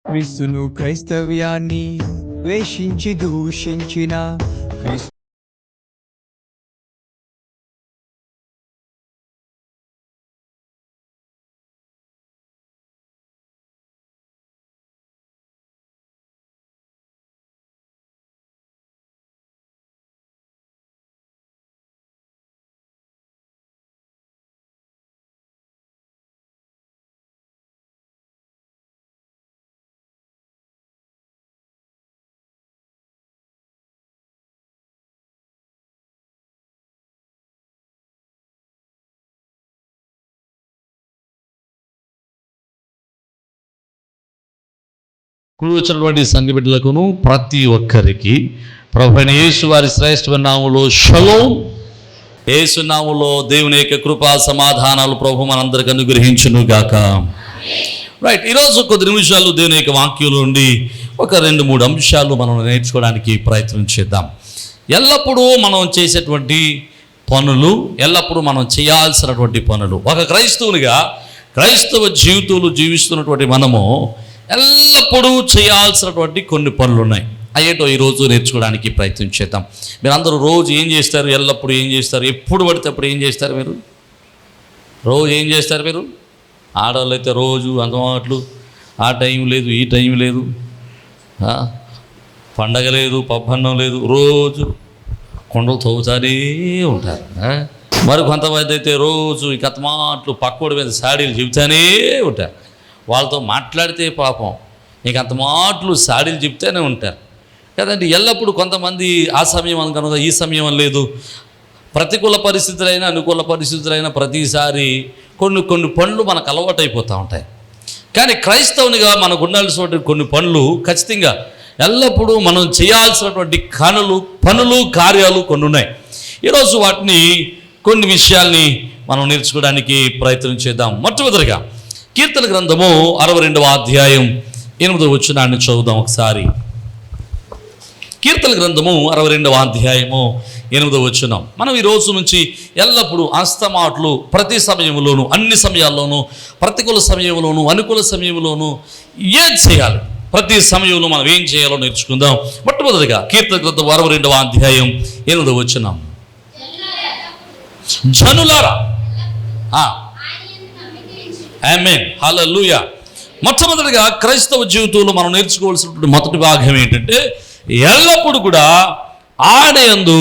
క్రీస్తును క్రైస్తవ్యాన్ని ద్వేషించి దూషించిన క్రీస్తు కూడి వచ్చినటువంటి సంఘ బిడ్డలకును ప్రతి ఒక్కరికి ప్రభువైన యేసు వారి శ్రేష్టమైన నామములో షలోమ్. యేసు నామములో దేవుని యొక్క కృపా సమాధానాలు ప్రభు మనందరికీ అనుగ్రహించును గాక. రైట్, ఈరోజు కొద్ది నిమిషాలు దేవుని యొక్క వాక్యంలో నుండి ఒక 2-3 అంశాలు మనం నేర్చుకోవడానికి ప్రయత్నం చేద్దాం. ఎల్లప్పుడూ మనం చేసేటువంటి పనులు, ఎల్లప్పుడూ మనం చేయాల్సినటువంటి పనులు, ఒక క్రైస్తవునిగా క్రైస్తవ జీవితాలు జీవిస్తున్నటువంటి మనము ఎల్లప్పుడూ చేయాల్సినటువంటి కొన్ని పనులు ఉన్నాయి. అయ్యేటో ఈరోజు నేర్చుకోవడానికి ప్రయత్నం చేద్దాం. మీరు అందరూ రోజు ఏం చేస్తారు? ఎల్లప్పుడూ ఏం చేస్తారు? ఎప్పుడు పడితే అప్పుడు ఏం చేస్తారు? మీరు రోజు ఏం చేస్తారు? మీరు ఆడవాళ్ళు అయితే రోజు అందుబాట్లు, ఆ టైం లేదు, ఈ టైం లేదు, పండగ లేదు, పబ్బన్నం లేదు, రోజు కొండలు తవ్వుతానే ఉంటారు. మరి కొంతమంది అయితే రోజు ఈ కథమాట్లు పక్కోడి మీద సాడీలు చెబుతానే ఉంటారు. వాళ్ళతో మాట్లాడితే పాపం ఇంకంత మాటలు సాడీలు చెప్తూనే ఉంటారు కదండి. ఎల్లప్పుడూ కొంతమంది ఆ సమయం అని కనుక ఈ సమయం అని లేదు, ప్రతికూల పరిస్థితులైనా అనుకూల పరిస్థితులైనా ప్రతిసారి కొన్ని పనులు మనకు అలవాటు అయిపోతూ ఉంటాయి. కానీ క్రైస్తవునిగా మనకు ఉండాల్సినటువంటి కొన్ని పనులు ఖచ్చితంగా ఎల్లప్పుడూ మనం చేయాల్సినటువంటి పనులు కార్యాలు కొన్ని ఉన్నాయి. ఈరోజు వాటిని కొన్ని విషయాల్ని మనం నేర్చుకోవడానికి ప్రయత్నం చేద్దాం. మొట్టమొదటిగా కీర్తన గ్రంథము 62వ అధ్యాయం 8వ వచనాన్ని చదువుదాం ఒకసారి. కీర్తన గ్రంథము 62వ అధ్యాయము 8వ వచనం. మనం ఈ రోజు నుంచి ఎల్లప్పుడూ అస్తమాట్లు ప్రతి సమయంలోనూ, అన్ని సమయాల్లోనూ, ప్రతికూల సమయంలోనూ, అనుకూల సమయంలోనూ ఏం చేయాలి, ప్రతి సమయంలో మనం ఏం చేయాలో నేర్చుకుందాం. మొట్టమొదటిగా కీర్తన గ్రంథం 62వ అధ్యాయం 8వ వచనం. జనులారా, ఆమేన్, హల్లెలూయా. మొట్టమొదటిగా క్రైస్తవ జీవితంలో మనం నేర్చుకోవాల్సినటువంటి మొదటి భాగం ఏంటంటే ఎల్లప్పుడూ కూడా ఆయన యందు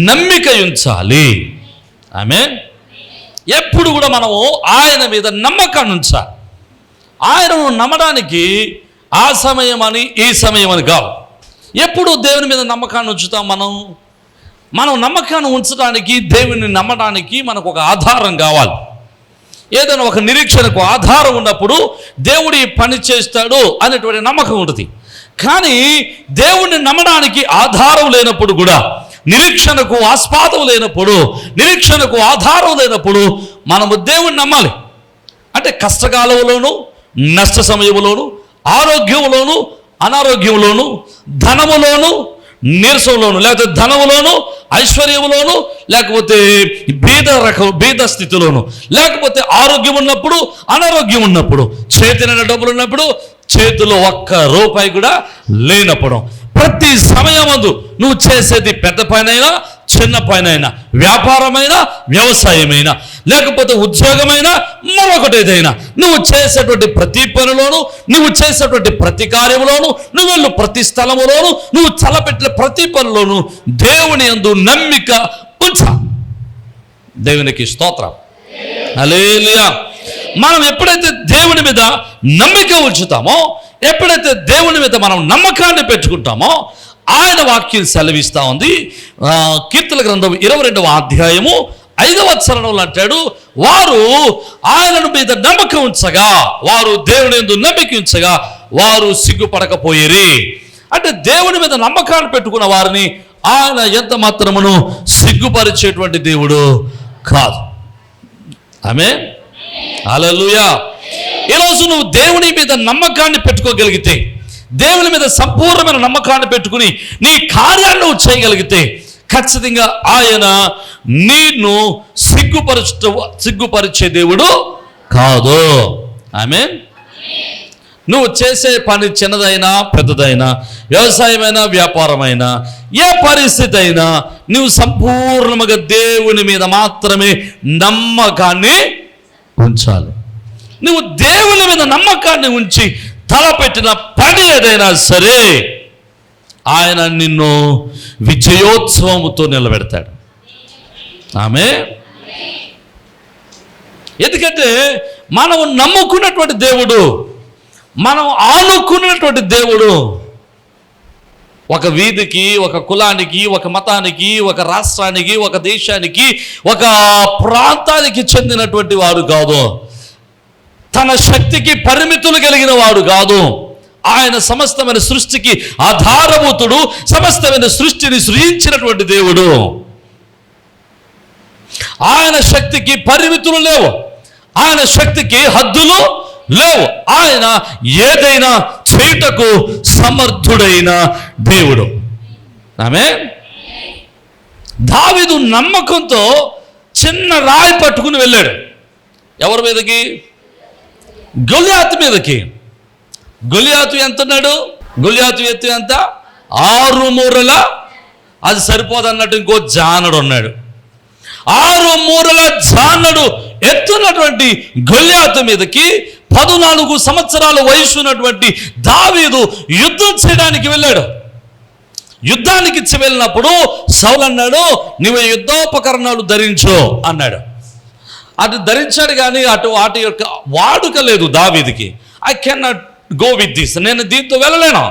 నమ్మిక ఉంచాలి. ఆమేన్. ఎప్పుడు కూడా మనము ఆయన మీద నమ్మకాన్ని ఉంచాలి. ఆయనను నమ్మడానికి ఆ సమయం అని ఈ సమయం అని కాదు. ఎప్పుడు దేవుని మీద నమ్మకాన్ని ఉంచుతాం. మనం నమ్మకాన్ని ఉంచడానికి, దేవుని నమ్మడానికి మనకు ఒక ఆధారం కావాలి. ఏదైనా ఒక నిరీక్షణకు ఆధారం ఉన్నప్పుడు దేవుడి పని చేస్తాడు అనేటువంటి నమ్మకం ఉంటుంది. కానీ దేవుణ్ణి నమ్మడానికి ఆధారం లేనప్పుడు కూడా, నిరీక్షణకు ఆస్పాదం లేనప్పుడు, నిరీక్షణకు ఆధారం లేనప్పుడు మనము దేవుణ్ణి నమ్మాలి. అంటే కష్టకాలంలోనూ, నష్ట సమయంలోనూ, ఆరోగ్యంలోనూ, అనారోగ్యంలోనూ, ధనములోను, నీరసంలోను, లేకపోతే ధనములోను, ఐశ్వర్యములోను, లేకపోతే బీద స్థితిలోను, లేకపోతే ఆరోగ్యం ఉన్నప్పుడు, అనారోగ్యం ఉన్నప్పుడు, చేతిన డబ్బులు ఉన్నప్పుడు, చేతిలో ఒక్క రూపాయి కూడా లేనప్పుడు, ప్రతి సమయమందు నువ్వు చేసేది పెద్ద పనైనా చిన్న పనైనా, వ్యాపారమైనా వ్యవసాయమైనా, లేకపోతే ఉద్యోగమైనా మరొకటి ఏదైనా, నువ్వు చేసేటువంటి ప్రతి పనిలోను, నువ్వు చేసేటువంటి ప్రతి కార్యములోను, నువ్వు వెళ్ళు ప్రతి స్థలములోను, నువ్వు తలపెట్టిన ప్రతి పనిలోను దేవుని యందు నమ్మిక ఉంచా. దేవునికి స్తోత్రం, హల్లెలూయా. మనం ఎప్పుడైతే దేవుని మీద నమ్మిక ఉంచుతామో, ఎప్పుడైతే దేవుని మీద మనం నమ్మకాన్ని పెట్టుకుంటామో, ఆయన వాక్యం సెలవిస్తూ ఉంది. కీర్తన గ్రంథం 22వ అధ్యాయము 5వ వచనంలో అంటాడు, వారు ఆయన మీద నమ్మకం ఉంచగా, వారు దేవుని యందు నమ్మిక ఉంచగా వారు సిగ్గుపడకపోయేరి. అంటే దేవుని మీద నమ్మకాన్ని పెట్టుకున్న వారిని ఆయన ఎంత మాత్రమును సిగ్గుపరిచేటువంటి దేవుడు కాదు. ఆమేన్, హల్లెలూయా. ఈరోజు నువ్వు దేవుని మీద నమ్మకాన్ని పెట్టుకోగలిగితే, దేవుని మీద సంపూర్ణమైన నమ్మకాన్ని పెట్టుకుని నీ కార్యాన్ని నువ్వు చేయగలిగితే ఖచ్చితంగా ఆయన నిన్ను సిగ్గుపరిచే దేవుడు కాదు. ఆమేన్. నువ్వు చేసే పని చిన్నదైనా పెద్దదైనా, వ్యవసాయమైనా వ్యాపారమైనా, ఏ పరిస్థితి అయినా నువ్వు సంపూర్ణముగా దేవుని మీద మాత్రమే నమ్మకాన్ని ఉంచాలి. నువ్వు దేవుని మీద నమ్మకాన్ని ఉంచి తలపెట్టిన పని ఏదైనా సరే ఆయన నిన్ను విజయోత్సవముతో నిలబెడతాడు. ఆమేన్. ఎందుకంటే మనం నమ్ముకున్నటువంటి దేవుడు, మనం ఆనుకున్నటువంటి దేవుడు ఒక వీధికి, ఒక కులానికి, ఒక మతానికి, ఒక రాష్ట్రానికి, ఒక దేశానికి, ఒక ప్రాంతానికి చెందినటువంటి వాడు కాదు. తన శక్తికి పరిమితులు కలిగిన వాడు కాదు. ఆయన సమస్తమైన సృష్టికి ఆధారభూతుడు, సమస్తమైన సృష్టిని సృజించినటువంటి దేవుడు. ఆయన శక్తికి పరిమితులు లేవు, ఆయన శక్తికి హద్దులు లేవు. ఆయన ఏదైనా చేయుటకు సమర్థుడైన దేవుడు. ఆమేన్. దావీదు నమ్మకంతో చిన్న రాయి పట్టుకుని వెళ్ళాడు. ఎవరి మీదకి? గొలియాతు మీదకి. గొలియాతు ఎంత ఉన్నాడు? గొలియాతు ఎత్తు ఎంత? 6 మూరల. అది సరిపోదన్నట్టు ఇంకో జానడు ఉన్నాడు. 6 మూరల జానడు ఎత్తున్నటువంటి గొలియాతు మీదకి 14 సంవత్సరాల వయసు ఉన్నటువంటి దావీదు యుద్ధం చేయడానికి వెళ్ళాడు. యుద్ధానికి వెళ్ళినప్పుడు సౌలు అన్నాడు, నువ్వు యుద్ధోపకరణాలు ధరించు అన్నాడు. అటు ధరించాడు, కానీ వాటి యొక్క వాడుక లేదు దావీదుకి. I can not go with this, నేను దీంతో వెళ్ళలేను.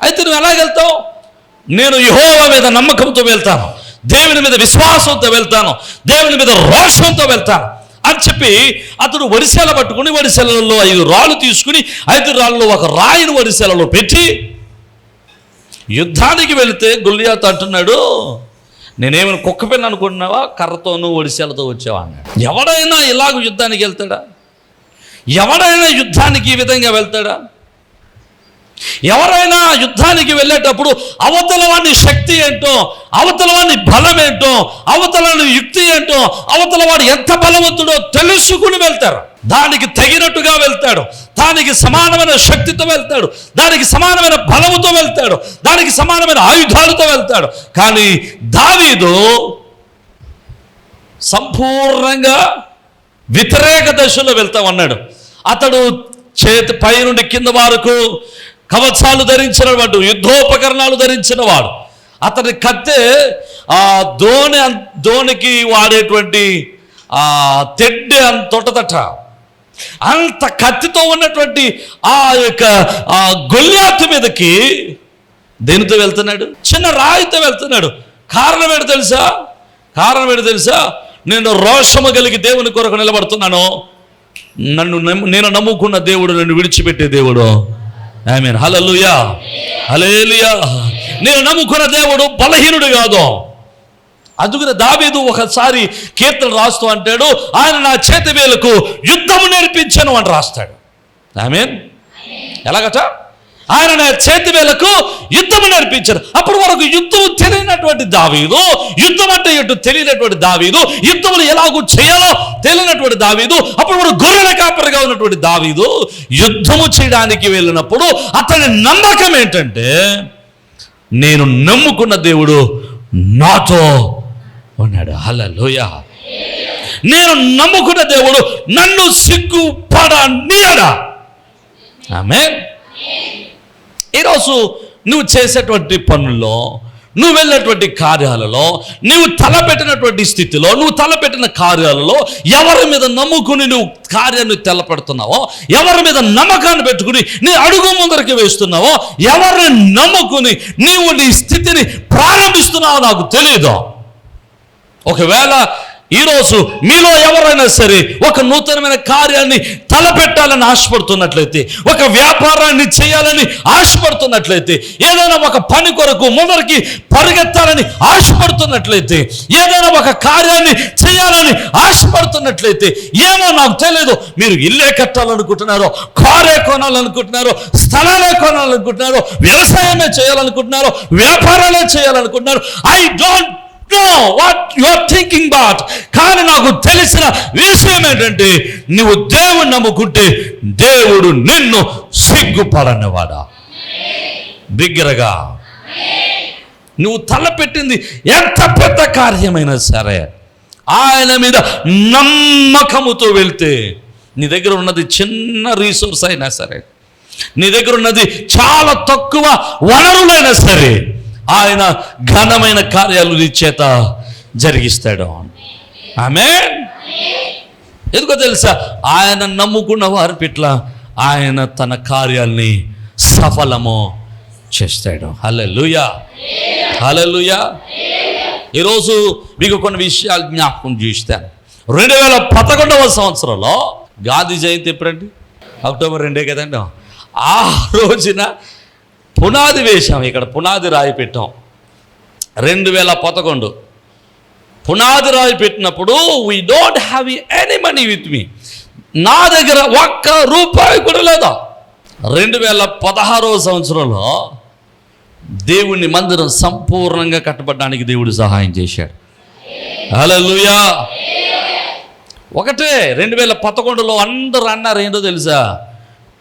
అయితే నువ్వు ఎలా వెళ్తావు? నేను యెహోవా మీద నమ్మకంతో వెళ్తాను, దేవుని మీద విశ్వాసంతో వెళ్తాను, దేవుని మీద రోషంతో వెళ్తాను అని చెప్పి అతడు వడిసెల పట్టుకుని, వడిసెలలో 5 రాళ్ళు తీసుకుని 5 రాళ్ళలో ఒక రాయిని వడిసెలలో పెట్టి యుద్ధానికి వెళితే గొలియాతు అంటున్నాడు, నేనేమైనా కుక్క పిల్ల అనుకుంటున్నావా? కర్రతోనూ ఒడిసెలతో వచ్చావా అన్నాడు. ఎవడైనా ఇలాగ యుద్ధానికి వెళ్తాడా? ఎవడైనా యుద్ధానికి ఈ విధంగా వెళ్తాడా? ఎవరైనా యుద్ధానికి వెళ్ళేటప్పుడు అవతల వాడి శక్తి ఏంటో, అవతల వాడి బలం ఏంటో, అవతల యుక్తి ఏంటో, అవతల వాడు ఎంత బలవంతుడో తెలుసుకుని వెళ్తారు. దానికి తగినట్టుగా వెళ్తాడు, దానికి సమానమైన శక్తితో వెళ్తాడు, దానికి సమానమైన బలముతో వెళ్తాడు, దానికి సమానమైన ఆయుధాలతో వెళ్తాడు. కానీ దావీదు సంపూర్ణంగా వ్యతిరేక దశలో వెళ్తామన్నాడు. అతడు చేతి పై నుండి కింద వరకు కవచాలు ధరించిన వాడు, యుద్ధోపకరణాలు ధరించిన వాడు. అతని కత్తె దోనికి వాడేటువంటి తెడ్డె తొట్టతట అంత కత్తితో ఉన్నటువంటి ఆ యొక్క గొలియాతు మీదకి దేనితో వెళ్తున్నాడు? చిన్న రాయితో వెళ్తున్నాడు. కారణం ఏంటో తెలుసా? కారణం ఏంటో తెలుసా? నేను రోషము కలిగి దేవుని కొరకు నిలబడుతున్నాను. నేను నమ్ముకున్న దేవుడు నన్ను విడిచిపెట్టే దేవుడు. ఆమేన్. హల్లెలూయా, హల్లెలూయా. నేను నమ్ముకున్న దేవుడు బలహీనుడు కాదు. అందుకని దావీదు ఒకసారి కీర్తన రాస్తూ అంటాడు, ఆయన నా చేతి వేలకు యుద్ధము నేర్పించాను అని రాస్తాడు. ఆమేన్. ఎలాగట? ఆయన నా చేతి వేలకు యుద్ధము నేర్పించాడు. అప్పుడు వరకు యుద్ధం తెలియనటువంటి దావీదు, యుద్ధం అంటే ఎటు తెలియనటువంటి దావీదు, యుద్ధములు ఎలాగూ చేయాలో తెలియనటువంటి దావీదు, అప్పుడు వరకు గొర్రెల కాపరిగా ఉన్నటువంటి దావీదు యుద్ధము చేయడానికి వెళ్ళినప్పుడు అతని నమ్మకం ఏంటంటే, నేను నమ్ముకున్న దేవుడు నాతో ఉన్నాడు. హల్లెలూయా. నేను నమ్ముకున్న దేవుడు నన్ను సిగ్గుపడనీయడా. ఆమేన్. ఈరోజు నువ్వు చేసేటువంటి పనుల్లో, నువ్వు వెళ్ళినటువంటి కార్యాలలో, నువ్వు తలపెట్టినటువంటి స్థితిలో, నువ్వు తలపెట్టిన కార్యాలలో ఎవరి మీద నమ్ముకుని నువ్వు కార్యాన్ని తలపెడుతున్నావో, ఎవరి మీద నమ్మకాన్ని పెట్టుకుని నీ అడుగు ముందరికి వేస్తున్నావో, ఎవరిని నమ్ముకుని నీవు నీ స్థితిని ప్రారంభిస్తున్నావో నాకు తెలియదు. ఒకవేళ ఈరోజు మీలో ఎవరైనా సరే ఒక నూతనమైన కార్యాన్ని తలపెట్టాలని ఆశపడుతున్నట్లయితే, ఒక వ్యాపారాన్ని చేయాలని ఆశపడుతున్నట్లయితే, ఏదైనా ఒక పని కొరకు ముందరికి పరిగెత్తాలని ఆశపడుతున్నట్లయితే, ఏదైనా ఒక కార్యాన్ని చేయాలని ఆశపడుతున్నట్లయితే, ఏమో నాకు తెలియదు, మీరు ఇల్లే కట్టాలనుకుంటున్నారో, కారే కొనాలనుకుంటున్నారో, స్థలాలే కొనాలనుకుంటున్నారో, వ్యవసాయమే చేయాలనుకుంటున్నారో, వ్యాపారాలే చేయాలనుకుంటున్నారో, I don't know what you are thinking bout. కానీ నాకు తెలిసిన విషయం ఏంటంటే నువ్వు దేవుని నమ్ముకుంటే దేవుడు నిన్ను సిగ్గుపడనివాడా. బిగ్గరగా నువ్వు తలపెట్టింది ఎంత పెద్ద కార్యమైనా సరే ఆయన మీద నమ్మకముతో వెళ్తే, నీ దగ్గర ఉన్నది చిన్న రీసోర్స్ అయినా సరే, నీ దగ్గర ఉన్నది చాలా తక్కువ వనరులైనా సరే, ఆయన ఘనమైన కార్యాలు నీ చేత జరిగిస్తాడు. ఆమేన్. ఎందుకో తెలుసా, ఆయన నమ్ముకున్న వారి పట్ల ఆయన తన కార్యాల్ని సఫలము చేస్తాడు. హల్లెలూయా, హల్లెలూయా. ఈరోజు మీకు కొన్ని విషయాలు జ్ఞాపకం చేస్తాను. 2011వ సంవత్సరంలో గాంధీ జయంతి ఎప్పుడండి? అక్టోబర్ 2 కదండి. ఆ రోజున పునాది వేశాం, ఇక్కడ పునాది రాయి పెట్టాం. 2011 పునాది రాయి పెట్టినప్పుడు we don't have any money with me. నా దగ్గర ఒక్క రూపాయి కూడా లేదా. 2016వ సంవత్సరంలో దేవుని మందిరం సంపూర్ణంగా కట్టబడడానికి దేవుడు సహాయం చేశాడు. హల్లెలూయా. ఒకటే 2011లో అందరూ అన్నారు ఏంటో తెలుసా,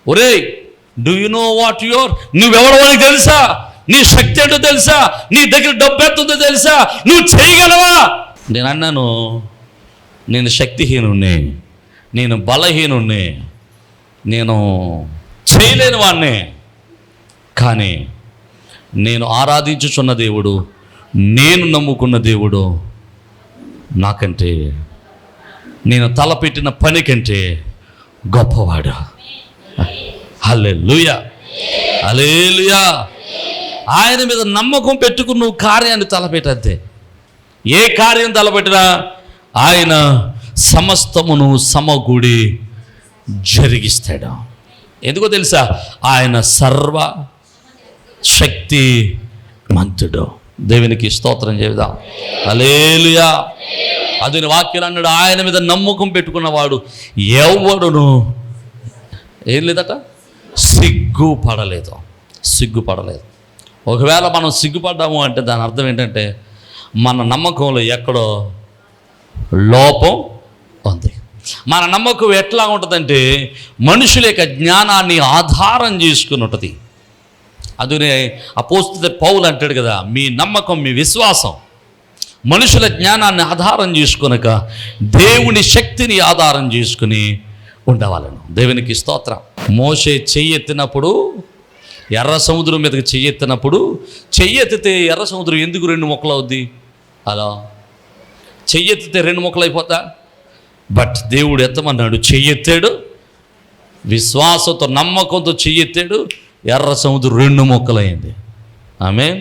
ఒరేయ్ do you know what your, నువ్వెవడో నీకు తెలుసా, నీ శక్తి ఏంటో తెలుసా, నీ దగ్గర డబ్బు ఎంతుందో తెలుసా, నువ్వు చేయగలవా? నేను అన్నాను, నేను శక్తిహీనుణ్ణి, నేను బలహీనుణ్ణి, నేను చేయలేని వాడిని. కానీ నేను ఆరాధించుచున్న దేవుడు, నేను నమ్ముకున్న దేవుడు నాకంటే, నేను తలపెట్టిన పని కంటే గొప్పవాడు. హల్లెలూయా, హల్లెలూయా. ఆయన మీద నమ్మకం పెట్టుకుని నువ్వు కార్యాన్ని తలపెట్టద్దే. ఏ కార్యం తలపెట్టినా ఆయన సమస్తమును సమకూడి జరిగిస్తాడు. ఎందుకో తెలుసా, ఆయన సర్వ శక్తి మంతుడు. దేవునికి స్తోత్రం చేద్దాం. హల్లెలూయా. అదుని వాక్యం అన్నాడు, ఆయన మీద నమ్మకం పెట్టుకున్నవాడు ఎవడును ఏం లేదట, సిగ్గుపడలేదు. ఒకవేళ మనం సిగ్గుపడ్డాము అంటే దాని అర్థం ఏంటంటే మన నమ్మకంలో ఎక్కడో లోపం ఉంది. మన నమ్మకం ఎట్లా ఉంటుందంటే మనుషుల యొక్క జ్ఞానాన్ని ఆధారం చేసుకుని ఉంటుంది. అదునే అపోస్తలుడైన పౌలు అంటాడు కదా, మీ నమ్మకం, మీ విశ్వాసం మనుషుల జ్ఞానాన్ని ఆధారం చేసుకొనక దేవుని శక్తిని ఆధారం చేసుకుని ఉండవాలను. దేవునికి స్తోత్రం. మోషే చెయ్యెత్తినప్పుడు, ఎర్ర సముద్రం మీదకి చెయ్యెత్తినప్పుడు, చెయ్యెత్తితే ఎర్ర సముద్రం ఎందుకు 2 ముక్కలు అవుద్ది? అలా చెయ్యెత్తితే 2 ముక్కలు అయిపోతా. బట్ దేవుడు ఎత్తమన్నాడు, చెయ్యెత్తాడు, విశ్వాసంతో నమ్మకంతో చెయ్యెత్తాడు, ఎర్ర సముద్రం 2 ముక్కలైంది. ఆమేన్.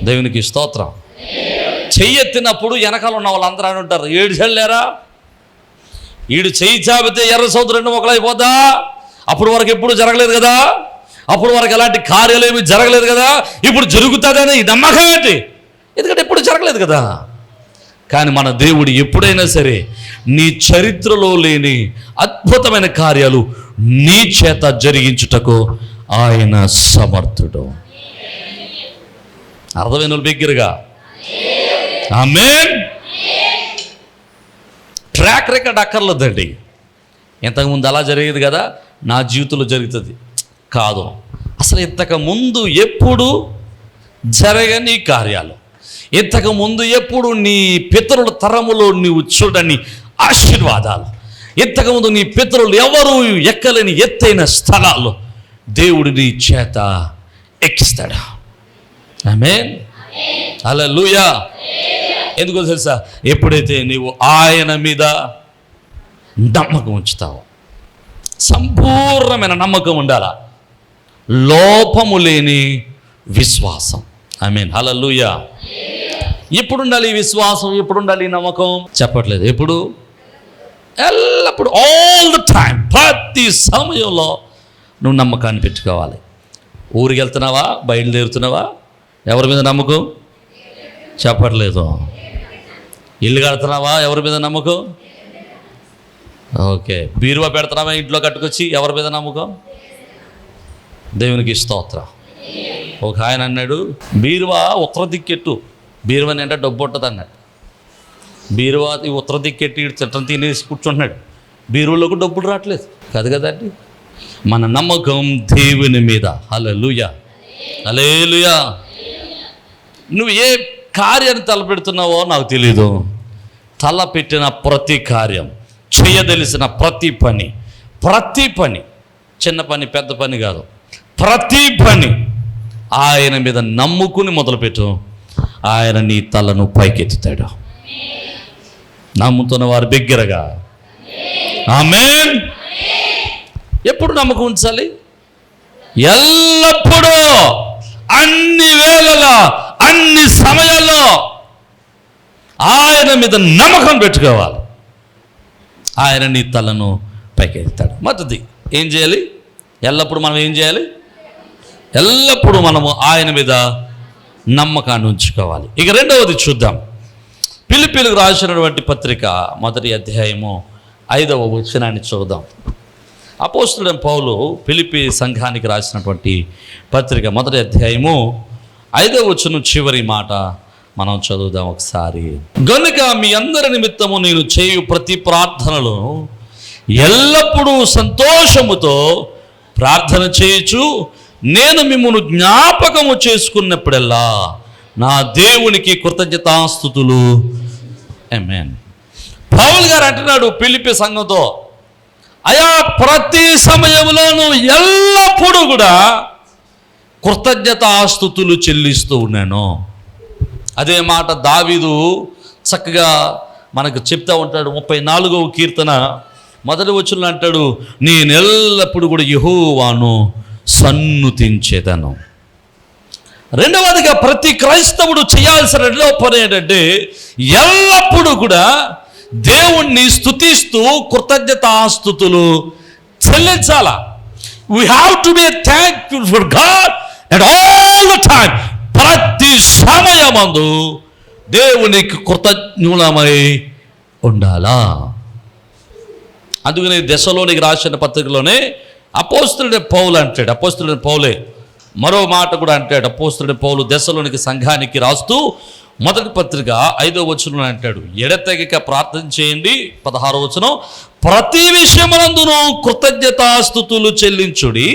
దేవునికి స్తోత్రం. చెయ్యెత్తినప్పుడు వెనకాల ఉన్న వాళ్ళందరూ అని ఉంటారు, ఏడు చెల్లేరా, ఈడు చెయ్యి చాపితే ఎర్ర సముద్రం 2 ముక్కలు అయిపోతా. అప్పుడు వరకు ఎప్పుడు జరగలేదు కదా, అప్పుడు వరకు ఎలాంటి కార్యాలు ఏమి జరగలేదు కదా, ఇప్పుడు జరుగుతుందని నమ్మకం ఏంటి? ఎందుకంటే ఎప్పుడు జరగలేదు కదా. కానీ మన దేవుడు ఎప్పుడైనా సరే నీ చరిత్రలో లేని అద్భుతమైన కార్యాలు నీ చేత జరిగించుటకు ఆయన సమర్థుడు. అర్థమైన బిగ్గరగా ఆమేన్. ట్రాక్ రికార్డ్ అక్కర్లేదండి. ఇంతకుముందు అలా జరిగేది కదా, నా జీవితంలో జరుగుతుంది కాదు. అసలు ఇంతకుముందు ఎప్పుడు జరగని కార్యాలు, ఇంతకుముందు ఎప్పుడు నీ పితరుల తరములో నీవు చూడని ఆశీర్వాదాలు, ఇంతకుముందు నీ పితరులు ఎవరు ఎక్కలేని ఎత్తైన స్థలాలు దేవుడు నీ చేత ఎక్కిస్తాడు. ఆమేన్. హల్లెలూయా. ఎందుకో తెలుసా, ఎప్పుడైతే నీవు ఆయన మీద నమ్మకం ఉంచుతావో, సంపూర్ణమైన నమ్మకం ఉండాలా, లోపము లేని విశ్వాసం. ఆమేన్. హల్లెలూయా. ఎప్పుడు ఉండాలి ఈ విశ్వాసం, ఎప్పుడు ఉండాలి ఈ నమ్మకం? చెప్పట్లేదు. ఎప్పుడు? ఎల్లప్పుడు, ఆల్ ద టైం, ప్రతి సమయంలో నువ్వు నమ్మకాన్ని పెట్టుకోవాలి. ఊరికి వెళ్తున్నావా, బయలుదేరుతున్నావా, ఎవరి మీద నమ్మకం? చెప్పట్లేదు. ఇల్లు కడుతున్నావా, ఎవరి మీద నమ్మకం? ఓకే. బీరువా పెడుతున్నావా ఇంట్లో కట్టుకొచ్చి, ఎవరి మీద నమ్మకం? దేవునికి స్తోత్రం. ఒక ఆయన అన్నాడు, బీరువా ఉత్తర దిక్కెట్టు, బీరువాని అంటే డబ్బు ఉంటుంది అన్నాడు. బీరువా ఉత్తర దిక్కెట్టి చిట్టం తినేసి కూర్చుంటున్నాడు. బీరువులోకి డబ్బులు రావట్లేదు కాదు కదండి. మన నమ్మకం దేవుని మీద. హల్లెలూయా, హల్లెలూయా. నువ్వు ఏ కార్యాన్ని తలపెడుతున్నావో నాకు తెలీదు. తలపెట్టిన ప్రతి కార్యం, చేయదలిసిన ప్రతి పని, చిన్న పని పెద్ద పని కాదు, ప్రతి పని ఆయన మీద నమ్ముకుని మొదలుపెట్టు. ఆయన నీ తలను పైకెత్తుతాడు. నమ్ముతున్న వారు బిగ్గరగా ఆమేన్. ఎప్పుడు నమ్మకం ఉంచాలి? ఎల్లప్పుడూ, అన్ని వేళలా, అన్ని సమయాల్లో ఆయన మీద నమ్మకం పెట్టుకోవాలి. ఆయన నీ తలను పైకెత్తాడు. మొదటిది ఏం చేయాలి? ఎల్లప్పుడూ మనం ఏం చేయాలి? ఎల్లప్పుడూ మనము ఆయన మీద నమ్మకాన్ని ఉంచుకోవాలి. ఇక రెండవది చూద్దాం. ఫిలిప్పీలకు రాసినటువంటి పత్రిక 1వ అధ్యాయము 5వ వచనాన్ని చూద్దాం. అపోస్తలుడైన పౌలు ఫిలిప్పీ సంఘానికి రాసినటువంటి పత్రిక 1వ అధ్యాయము 5వ వచనం చివరి మాట మనం చదువుదాం ఒకసారి. గనుక మీ అందరి నిమిత్తము నేను చేయు ప్రతి ప్రార్థనలో ఎల్లప్పుడూ సంతోషముతో ప్రార్థన చేయుచు నేను మిమ్మును జ్ఞాపకము చేసుకున్నప్పుడల్లా నా దేవునికి కృతజ్ఞతాస్తుతులు. ఆమేన్. పౌలు గారు అంటున్నాడు ఫిలిప్పీ సంఘంతో, అయా ప్రతి సమయంలోనూ ఎల్లప్పుడూ కూడా కృతజ్ఞతాస్తుతులు చెల్లిస్తూ ఉన్నాను. అదే మాట దావీదు చక్కగా మనకు చెప్తా ఉంటాడు. 34వ కీర్తన 1వ వచనంలో అంటాడు, నేను ఎల్లప్పుడూ కూడా యెహోవాను సన్నుతించేదను. రెండవదిగా ప్రతి క్రైస్తవుడు చేయాల్సిన రెండవ పని ఏంటంటే ఎల్లప్పుడూ కూడా దేవుణ్ణి స్తుతిస్తూ కృతజ్ఞతాస్తుతులు చెల్లించాల. We have to be thankful for God at all the time. ప్రతి సమయమందు దేవునికి కృతజ్ఞులమై ఉండాలా. అందుకని దశలోనికి రాసిన పత్రికలోనే అపోస్తలుడైన పౌలు అంటాడు, అపోస్తలుడైన పౌలే మరో మాట కూడా అంటాడు. అపోస్తలుడైన పౌలు దశలోనికి సంఘానికి రాస్తూ 1వ పత్రిక 5వ వచనంలో అంటాడు, ఎడతెగక ప్రార్థన చేయండి. 16వ వచనం, ప్రతి విషయమునందును కృతజ్ఞతాస్తుతులు చెల్లించుడి,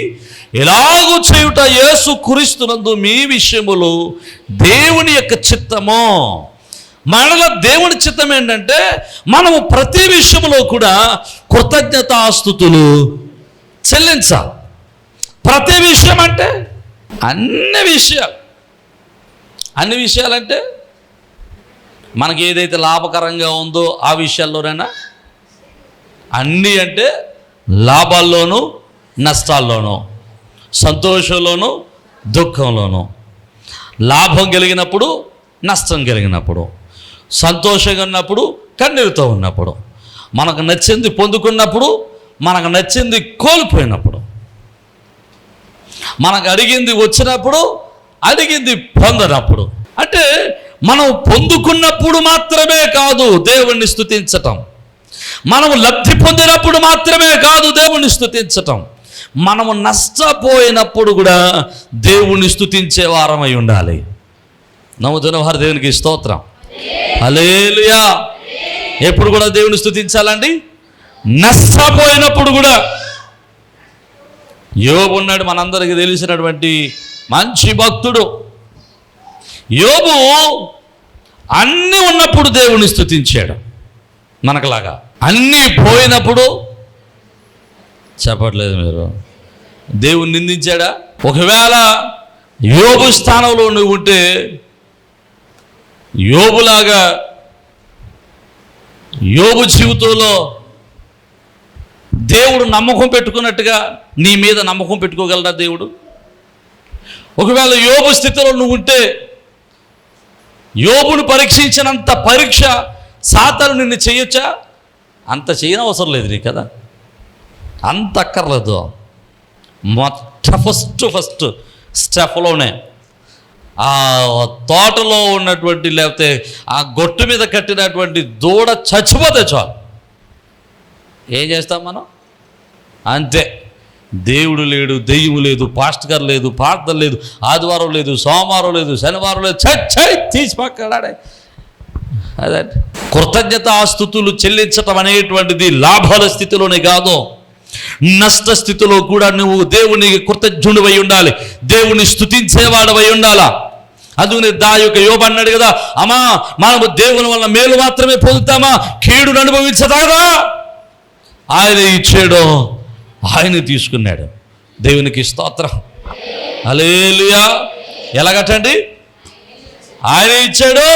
ఎలాగూ చేయుట యేసు క్రీస్తునందు మీ విషయములు దేవుని యొక్క చిత్తము. మనలో దేవుని చిత్తం ఏంటంటే మనము ప్రతి విషయంలో కూడా కృతజ్ఞతాస్తుతులు చెల్లించాలి. ప్రతి విషయం అంటే అన్ని విషయాలంటే మనకి ఏదైతే లాభకరంగా ఉందో ఆ విషయాల్లోనైనా, అన్నీ అంటే లాభాల్లోనూ నష్టాల్లోనూ, సంతోషంలోనూ దుఃఖంలోనూ, లాభం కలిగినప్పుడు నష్టం కలిగినప్పుడు, సంతోషంగా ఉన్నప్పుడు కన్నీరుతో ఉన్నప్పుడు, మనకు నచ్చింది పొందుకున్నప్పుడు మనకు నచ్చింది కోల్పోయినప్పుడు, మనకు అడిగింది వచ్చినప్పుడు అడిగింది పొందనప్పుడు. అంటే మనం పొందుకున్నప్పుడు మాత్రమే కాదు దేవుణ్ణి స్తుతించటం, మనము లబ్ధి పొందినప్పుడు మాత్రమే కాదు దేవుణ్ణి స్తుతించటం, మనము నష్టపోయినప్పుడు కూడా దేవుణ్ణి స్తుతించే వారమై ఉండాలి. నమ్ముతున్న వారు దేవునికి స్తోత్రం, హల్లెలూయా. ఎప్పుడు కూడా దేవుని స్తుతించాలండి? నష్టపోయినప్పుడు కూడా. యోబు ఉన్నాడు, మనందరికీ తెలిసినటువంటి మంచి భక్తుడు. యోబు అన్నీ ఉన్నప్పుడు దేవుని స్తుతించాడు. మనకులాగా అన్నీ పోయినప్పుడు చెప్పట్లేదు మీరు, దేవుని నిందించాడా? ఒకవేళ యోబు స్థానంలో నువ్వు ఉంటే యోబులాగా యోబు జీవితంలో దేవుడు నమ్మకం పెట్టుకున్నట్టుగా నీ మీద నమ్మకం పెట్టుకోగలరా దేవుడు? ఒకవేళ యోబు స్థితిలో నువ్వు ఉంటే యోబును పరీక్షించినంత పరీక్ష సాతాను నిన్ను చేయొచ్చా? అంత చేయని అవసరం లేదు నీకు కదా, అంత అక్కర్లేదు. ఫస్ట్ స్టెప్లోనే ఆ తోటలో ఉన్నటువంటి లేకపోతే ఆ గొట్టు మీద కట్టినటువంటి దూడ చచ్చిపోతే చాలు. ఏం చేస్తాం మనం? అంతే. దేవుడు లేడు, దెయ్యం లేదు, పాస్టర్ గారు లేదు, ప్రార్థన లేదు, ఆదివారం లేదు, సోమవారం లేదు, శనివారం లేదు, తీసి పక్కడాడే. అదే కృతజ్ఞతాస్తుతులు చెల్లించటం అనేటువంటిది లాభాల స్థితిలోనే కాదు, నష్ట స్థితిలో కూడా నువ్వు దేవుని కృతజ్ఞుడివై ఉండాలి, దేవుని స్తుతించేవాడవై ఉండాలా. అందుకని యొక్క యోబు అన్నాడు కదా, అమ్మా మనము దేవుని వల్ల మేలు మాత్రమే పొందుతామా, కీడును అనుభవించదాగా. ఆయన ఇచ్చాడు, ఆయన తీసుకున్నాడు. దేవునికి స్తోత్రం, హల్లెలూయా. ఎలాగటండి? ఆయన ఇచ్చాడు,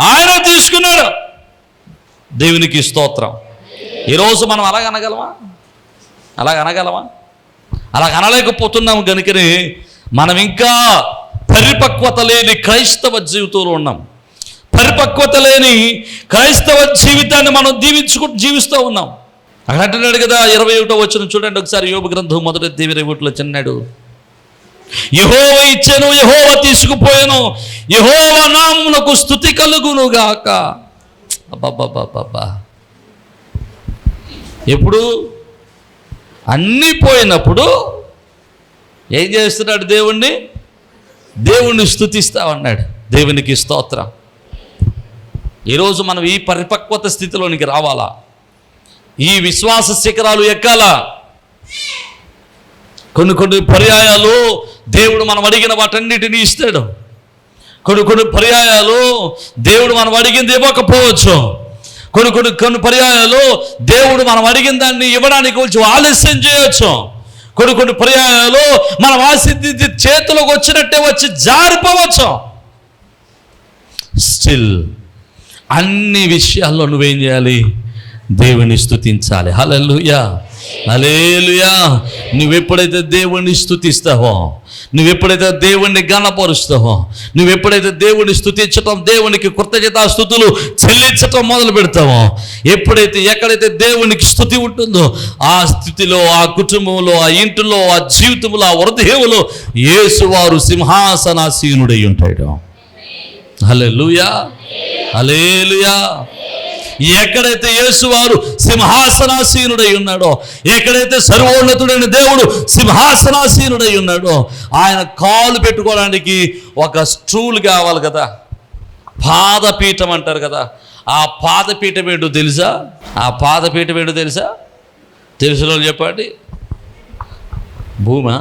ఆయన తీసుకున్నాడు. దేవునికి స్తోత్రం. ఈరోజు మనం అలాగ అనగలమా? అలాగ అనలేకపోతున్నాము. కనుకనే మనం ఇంకా పరిపక్వత లేని క్రైస్తవ జీవితంలో ఉన్నాం. పరిపక్వత లేని క్రైస్తవ జీవితాన్ని మనం జీవిస్తూ ఉన్నాం. అక్కడ అంటున్నాడు కదా, 21వ వచనం చూడండి ఒకసారి. యోబు గ్రంథం 1:21 చిన్నాడు, యెహోవా ఇచ్చెను, యెహోవా తీసుకుపోయాను, యెహోవా నామమునకు స్తుతి కలుగును గాక. అబ్బబ్బబ్బబ్బా. ఎప్పుడు అన్నీ పోయినప్పుడు ఏం చేస్తున్నాడు? దేవుణ్ణి స్తుతిస్తామన్నాడు. దేవునికి స్తోత్రం. ఈరోజు మనం ఈ పరిపక్వత స్థితిలోనికి రావాలా, ఈ విశ్వాస శిఖరాలు ఎక్కాలా. కొన్ని పర్యాయాలు దేవుడు మనం అడిగిన వాటన్నిటినీ ఇస్తాడు. కొన్ని పర్యాయాలు దేవుడు మనం అడిగింది ఇవ్వకపోవచ్చు. కొన్ని పర్యాయాలు దేవుడు మనం అడిగిన దాన్ని ఇవ్వడానికి కొంచెం ఆలస్యం చేయవచ్చు. కొన్ని పర్యాయాలు మనం ఆశించి చేతిలోకి వచ్చినట్టే వచ్చి జారిపోవచ్చు. స్టిల్ అన్ని విషయాల్లో నువ్వేం చేయాలి? దేవుని స్తుతించాలి. హల్లెలూయా, హల్లెలూయా. నువ్వెప్పుడైతే దేవుణ్ణి స్తుతిస్తావో, నువ్వెప్పుడైతే దేవుణ్ణి ఘనపరుస్తావో, నువ్వెప్పుడైతే దేవుణ్ణి స్తుతించటం, దేవునికి కృతజ్ఞతాస్తుతులు చెల్లించటం మొదలు పెడతావో, ఎక్కడైతే దేవునికి స్తుతి ఉంటుందో ఆ స్థితిలో, ఆ కుటుంబంలో, ఆ ఇంటిలో, ఆ జీవితంలో, ఆ హృదయంలో యేసువారు సింహాసనాసీనుడై ఉంటాడు. హల్లెలూయా, హల్లెలూయా. ఎక్కడైతే యేసువారు సింహాసనాసీనుడై ఉన్నాడో, ఎక్కడైతే సర్వోన్నతుడైన దేవుడు సింహాసనాసీనుడై ఉన్నాడో, ఆయన కాలు పెట్టుకోవడానికి ఒక స్టూల్ కావాలి కదా, పాదపీఠం అంటారు కదా. ఆ పాదపీఠం ఏంటో తెలుసా? తెలిసిన వాళ్ళు చెప్పండి. భూమా,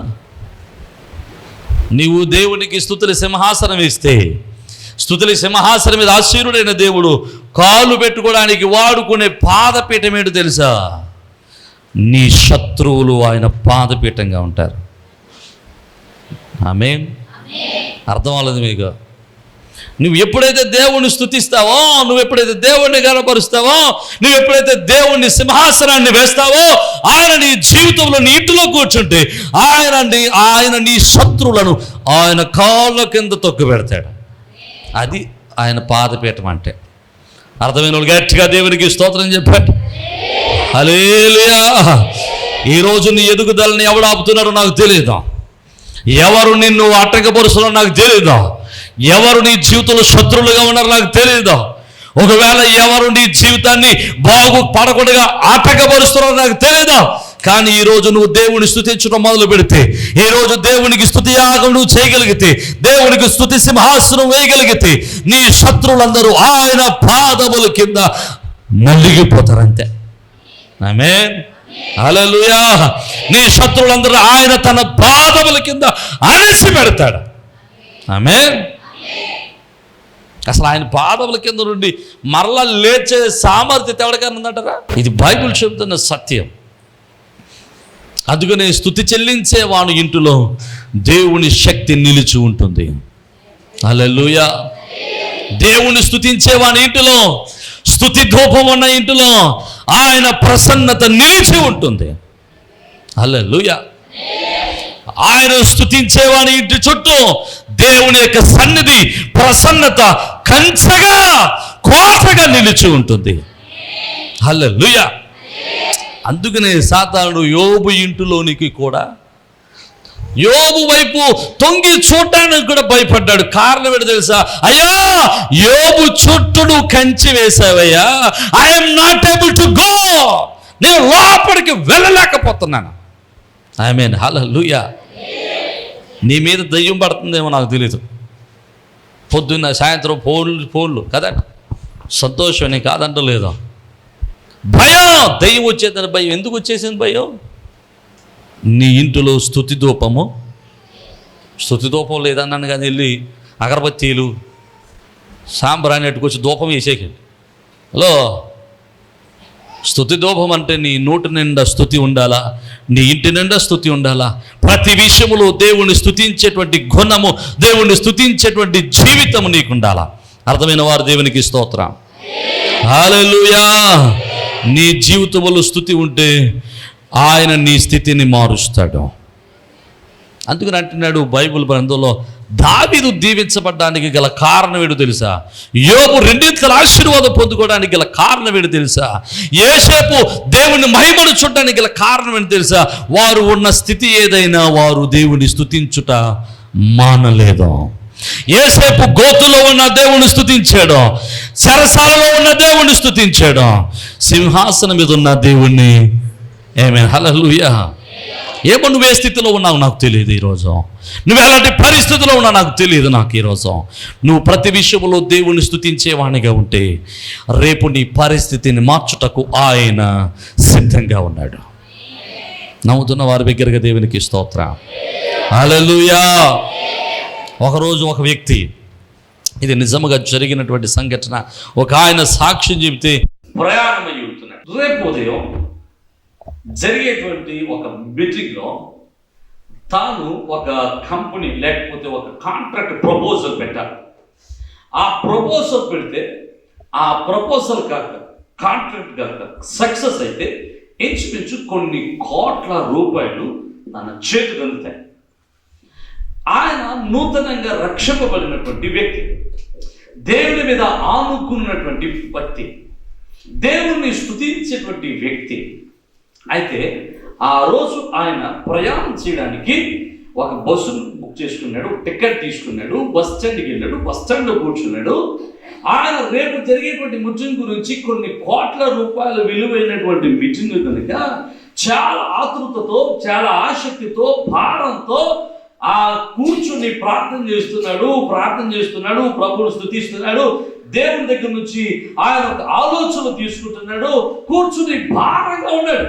నీవు దేవునికి స్తుతుల సింహాసనం ఇస్తే, స్తుతుల సింహాసనం మీద ఆసీనుడైన దేవుడు కాలు పెట్టుకోవడానికి వాడుకునే పాదపీఠం ఏంటో తెలుసా? నీ శత్రువులు ఆయన పాదపీఠంగా ఉంటారు. ఆమేన్. అర్థం అవ్వలేదు మీకు? నువ్వు ఎప్పుడైతే దేవుణ్ణి స్తుతిస్తావో, నువ్వు ఎప్పుడైతే దేవుణ్ణి గణపరుస్తావో, నువ్వు ఎప్పుడైతే దేవుణ్ణి సింహాసనాన్ని వేస్తావో, ఆయన నీ జీవితంలో నీ ఇంటిలో కూర్చుంటే ఆయన నీ శత్రువులను ఆయన కాళ్ళ కింద తొక్కు పెడతాడు. అది ఆయన పాదపీఠం అంటే. అర్థమైన వాళ్ళు గట్టిగా దేవునికి స్తోత్రం చెప్పాడు. హల్లెలూయా. ఈరోజు నీ ఎదుగుదలని ఎవడు ఆపుతున్నారో నాకు తెలియదు, ఎవరు నిన్ను ఆటంకపరుస్తున్నారో నాకు తెలియదు, ఎవరు నీ జీవితంలో శత్రువులుగా ఉన్నారో నాకు తెలియదు. ఒకవేళ ఎవరు నీ జీవితాన్ని బాగుపడకుండా ఆటంకపరుస్తున్నారో నాకు తెలియదు. కానీ ఈరోజు నువ్వు దేవుని స్తుతించడం మొదలు పెడితే, ఈరోజు దేవునికి స్తుతి యాగం నువ్వు చేయగలిగితే, దేవునికి స్తుతి సింహాసనం వేయగలిగితే, నీ శత్రువులందరూ ఆయన పాదముల కింద నలిగిపోతారంతే. ఆమేన్, హల్లెలూయా. నీ శత్రువులందరూ ఆయన తన పాదముల కింద అణిసి పెడతాడు. ఆమేన్. అసలు ఆయన పాదముల కింద నుండి మరలా లేచే సామర్థ్యత ఎవరికైనా ఉందంటారా? ఇది బైబిల్ చెబుతున్న సత్యం. అందుకనే స్తుతి చెల్లించే వాని ఇంటిలో దేవుని శక్తి నిలిచి ఉంటుంది. హల్లెలూయా. దేవుని స్తుతించే వాని ఇంటిలో, స్తుతి ధూపం ఉన్న ఇంటిలో ఆయన ప్రసన్నత నిలిచి ఉంటుంది. హల్లెలూయా. ఆయన స్తుతించేవాని ఇంటి చుట్టూ దేవుని యొక్క సన్నిధి, ప్రసన్నత కంచగా, కోటగా నిలిచి ఉంటుంది. హల్లెలూయా. అందుకనే సాతానుడు యోబు ఇంటిలోనికి కూడా, యోబు వైపు తొంగి చూడటానికి కూడా భయపడ్డాడు. కారణం ఏంటో తెలుసా? అయ్యా, యోబు చుట్టూ నువ్వు కంచి వేసావయ్యా, I'm not able to go, నేను లోపలికి వెళ్ళలేకపోతున్నాను. ఆమేన్, హల్లెలూయా. నీ మీద దయ్యం పడుతుందేమో నాకు తెలియదు. పొద్దున్న సాయంత్రం ఫోన్లు కదా, సంతోషం నేను కాదంటలేదు. భయం, దయ్యం వచ్చేదని భయం. ఎందుకు వచ్చేసింది భయం? నీ ఇంటిలో స్తుతి ధూపం లేదన్నాను కానీ వెళ్ళి అగరబత్తీలు సాంబ్రాణి అట్టుకొచ్చి ధూపం వేసేకండి. హలో, స్తుతి ధూపం అంటే నీ నోటి నిండా స్తుతి ఉండాలా, నీ ఇంటి నిండా స్తుతి ఉండాలా. ప్రతి విషయములో దేవుణ్ణి స్తుతించేటువంటి గుణము, దేవుణ్ణి స్తుతించేటువంటి జీవితము నీకు ఉండాలా. అర్థమైన వారు దేవునికి స్తోత్రం. హల్లెలూయా. నీ జీవితంలో స్తుతి ఉంటే ఆయన నీ స్థితిని మారుస్తాడు. అందుకని అంటున్నాడు బైబిల్ గ్రంథంలో, దావీదు దీవించబడ్డానికి గల కారణం ఏంటో తెలుసా? యోబు రెండింతల ఆశీర్వాదం పొందుకోవడానికి గల కారణం ఏంటో తెలుసా? యోసేపు దేవుని మహిమను చూడడానికి గల కారణం ఏంటో తెలుసా? వారు ఉన్న స్థితి ఏదైనా వారు దేవుని స్తుతించుట మానలేదు. యోసేపు గోతులో ఉన్న దేవుని స్తుతించాడు, చెరసాలలో ఉన్న దేవుని స్తుతించాడు, సింహాసనం మీద ఉన్న దేవుణ్ణి. ఆమేన్, హల్లెలూయా. ఏమో నువ్వు ఏ స్థితిలో ఉన్నావు నాకు తెలియదు ఈరోజు, నువ్వు ఎలాంటి పరిస్థితిలో ఉన్నావు నాకు తెలియదు. నాకు ఈరోజు నువ్వు ప్రతి విషయంలో దేవుని స్తుతించేవాణిగా ఉంటే రేపు నీ పరిస్థితిని మార్చుటకు ఆయన సిద్ధంగా ఉన్నాడు. నమ్ముతున్న వారి దగ్గరగా దేవునికి స్తోత్రం. హల్లెలూయా. ఒకరోజు ఒక వ్యక్తి, ఇది నిజంగా జరిగినటువంటి సంఘటన, ఒక ఆయన సాక్ష్యం చెబితే ప్రయాణం అయ్యి ఉంటున్నాడు. రేపు ఉదయం జరిగేటువంటి ఒక మీటింగ్లో తాను ఒక కంపెనీ లేకపోతే ఒక కాంట్రాక్ట్ ప్రపోజల్ పెట్టాలి. ఆ ప్రపోజల్ పెడితే ఆ ప్రపోజల్ కాక కాంట్రాక్ట్ కాక సక్సెస్ అయితే ఇంచుమించు కొన్ని కోట్ల రూపాయలు తన చేతికి అందుతాయి. ఆయన నూతనంగా రక్షింపబడినటువంటి వ్యక్తి, దేవుని మీద ఆనుకున్నటువంటి వ్యక్తి, దేవుణ్ణి స్తుతించేటువంటి వ్యక్తి. అయితే ఆ రోజు ఆయన ప్రయాణం చేయడానికి ఒక బస్సును బుక్ చేసుకున్నాడు, టికెట్ తీసుకున్నాడు, బస్ స్టాండ్కి వెళ్ళాడు, బస్ స్టాండ్లో కూర్చున్నాడు. ఆయన రేపు జరిగేటువంటి మీటింగ్ గురించి కొన్ని కోట్ల రూపాయల విలువైనటువంటి మీటింగ్ కనుక చాలా ఆతృతతో, చాలా ఆసక్తితో, భారంతో ఆ కూర్చుని ప్రార్థన చేస్తున్నాడు, ప్రభువును స్తుతిస్తున్నాడు, దేవుని దగ్గర నుంచి ఆయన ఒక ఆలోచన తీసుకుంటున్నాడు, కూర్చుని భారంగా ఉన్నాడు.